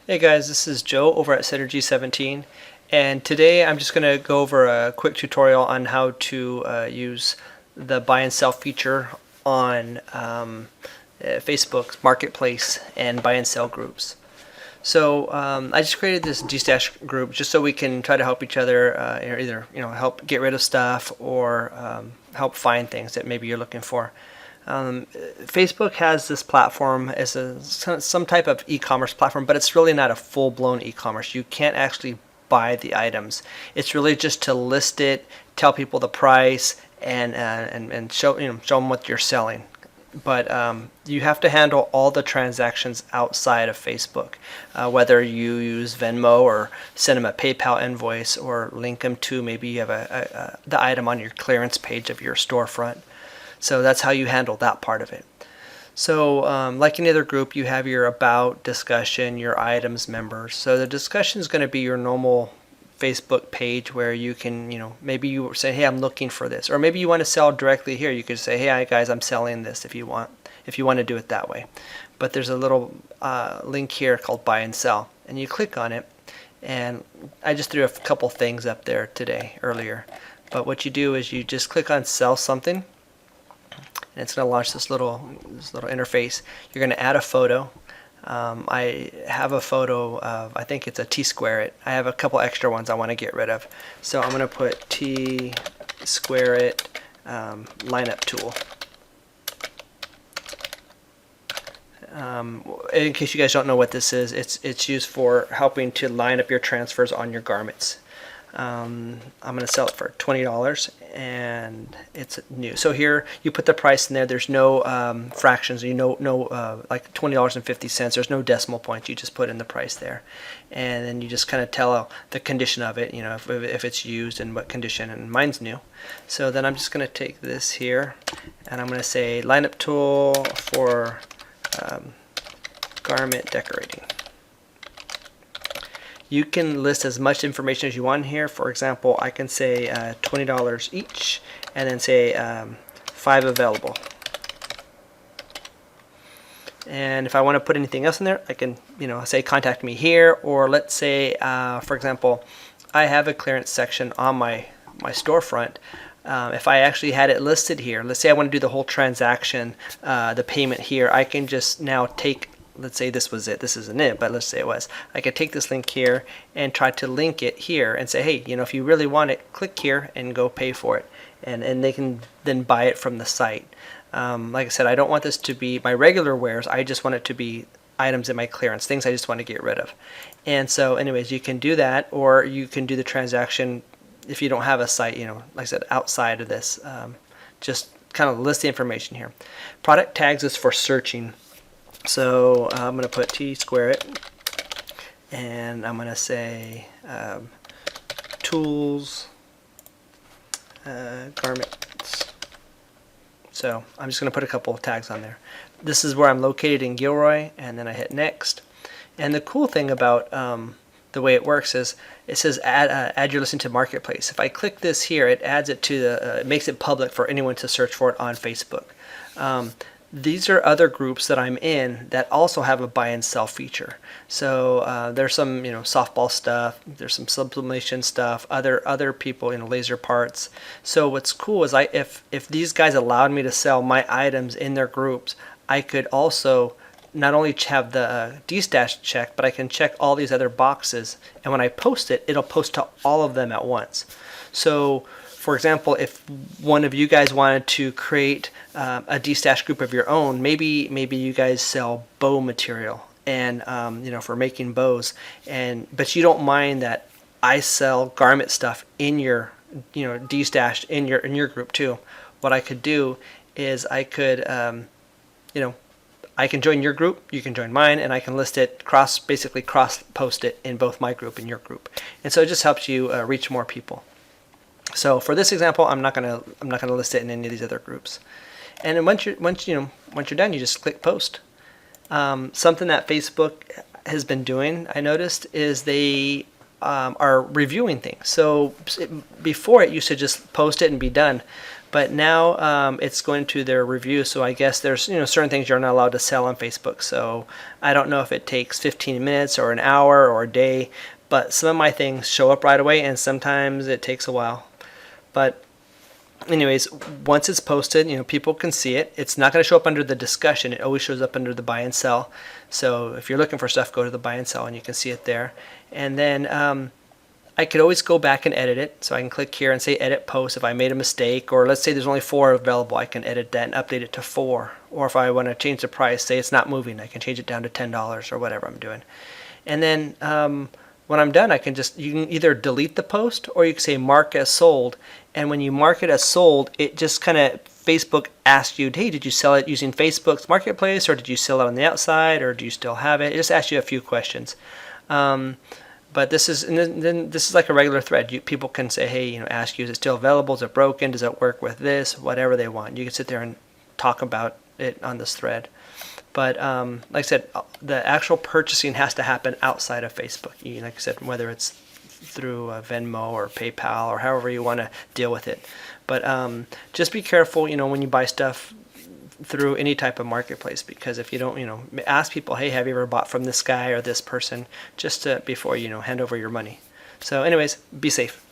Hey guys, this is Joe over at Synergy17, and today I'm just going to go over a quick tutorial on how to use the buy and sell feature on Facebook's marketplace and buy and sell groups. So I just created this dstash group just so we can try to help each other, either help get rid of stuff or help find things that maybe you're looking for. Facebook has this platform as some type of e-commerce platform, but it's really not a full-blown e-commerce. You can't actually buy the items. It's really just to list it, tell people the price, and show them what you're selling. But you have to handle all the transactions outside of Facebook, whether you use Venmo or send them a PayPal invoice or link them to maybe you have the item on your clearance page of your storefront. So that's how you handle that part of it. So like any other group, you have your about, discussion, your items, members. So the discussion is going to be your normal Facebook page where you can, maybe you say, hey, I'm looking for this. Or maybe you want to sell directly here. You could say, hey guys, I'm selling this if you want to do it that way. But there's a little link here called buy and sell. And you click on it. And I just threw a couple things up there earlier. But what you do is you just click on sell something. And it's going to launch this little interface. You're going to add a photo. I have a photo of, I think it's a T-square it. I have a couple extra ones I want to get rid of. So I'm going to put T-square it lineup tool. In case you guys don't know what this is, it's used for helping to line up your transfers on your garments. I'm going to sell it for $20 and it's new. So here you put the price in there. There's no fractions, like $20.50. There's no decimal points. You just put in the price there, and then you just kind of tell the condition of it. If it's used and what condition. And mine's new. So then I'm just going to take this here, and I'm going to say lineup tool for garment decorating. You can list as much information as you want here. For example, I can say $20 each, and then say 5 available. And if I want to put anything else in there, I can, say contact me here, or let's say, for example, I have a clearance section on my storefront. If I actually had it listed here, let's say I want to do the whole transaction, the payment here, I can just now take. Let's say this was it. This isn't it, but let's say it was. I could take this link here and try to link it here and say, hey, if you really want it, click here and go pay for it. And they can then buy it from the site. Like I said, I don't want this to be my regular wares. I just want it to be items in my clearance, things I just want to get rid of. And so anyways, you can do that, or you can do the transaction if you don't have a site, like I said, outside of this. Just kind of list the information here. Product tags is for searching. So I'm going to put T-square it, and I'm going to say tools, garments. So I'm just going to put a couple of tags on there. This is where I'm located in Gilroy, and then I hit next. And the cool thing about the way it works is it says add your listing to marketplace. If I click this here, it adds it to it makes it public for anyone to search for it on Facebook. These are other groups that I'm in that also have a buy and sell feature. So there's some softball stuff, there's some sublimation stuff, other people laser parts. So what's cool is if these guys allowed me to sell my items in their groups, I could also not only have the dstash checked, but I can check all these other boxes, and when I post it, it'll post to all of them at once. So for example, if one of you guys wanted to create a dstash group of your own, maybe you guys sell bow material and for making bows, but you don't mind that I sell garment stuff in your dstash in your group too. What I could do is I could I can join your group, you can join mine, and I can list it basically cross post it in both my group and your group, and so it just helps you reach more people. So for this example, I'm not gonna list it in any of these other groups. And then once you're done, you just click post. Something that Facebook has been doing, I noticed, is they are reviewing things. So before it used to just post it and be done, But now it's going to their review, so I guess there's certain things you're not allowed to sell on Facebook. So I don't know if it takes 15 minutes or an hour or a day, but some of my things show up right away, and sometimes it takes a while. But anyways, once it's posted, people can see it. It's not going to show up under the discussion. It always shows up under the buy and sell. So if you're looking for stuff, go to the buy and sell, and you can see it there. And then I could always go back and edit it. So I can click here and say edit post if I made a mistake, or let's say there's only 4 available, I can edit that and update it to 4. Or if I want to change the price, say it's not moving, I can change it down to $10 or whatever I'm doing. And then when I'm done, you can either delete the post or you can say mark as sold. And when you mark it as sold, it just kind of, Facebook asks you, hey, did you sell it using Facebook's marketplace, or did you sell it on the outside, or do you still have it? It just asks you a few questions. But this is like a regular thread. People can say, hey, ask you, is it still available? Is it broken? Does it work with this? Whatever they want. You can sit there and talk about it on this thread. But like I said, the actual purchasing has to happen outside of Facebook. Like I said, whether it's through Venmo or PayPal or however you want to deal with it. But just be careful, when you buy stuff through any type of marketplace, because if you don't, ask people, hey, have you ever bought from this guy or this person, just before hand over your money. So anyways, be safe.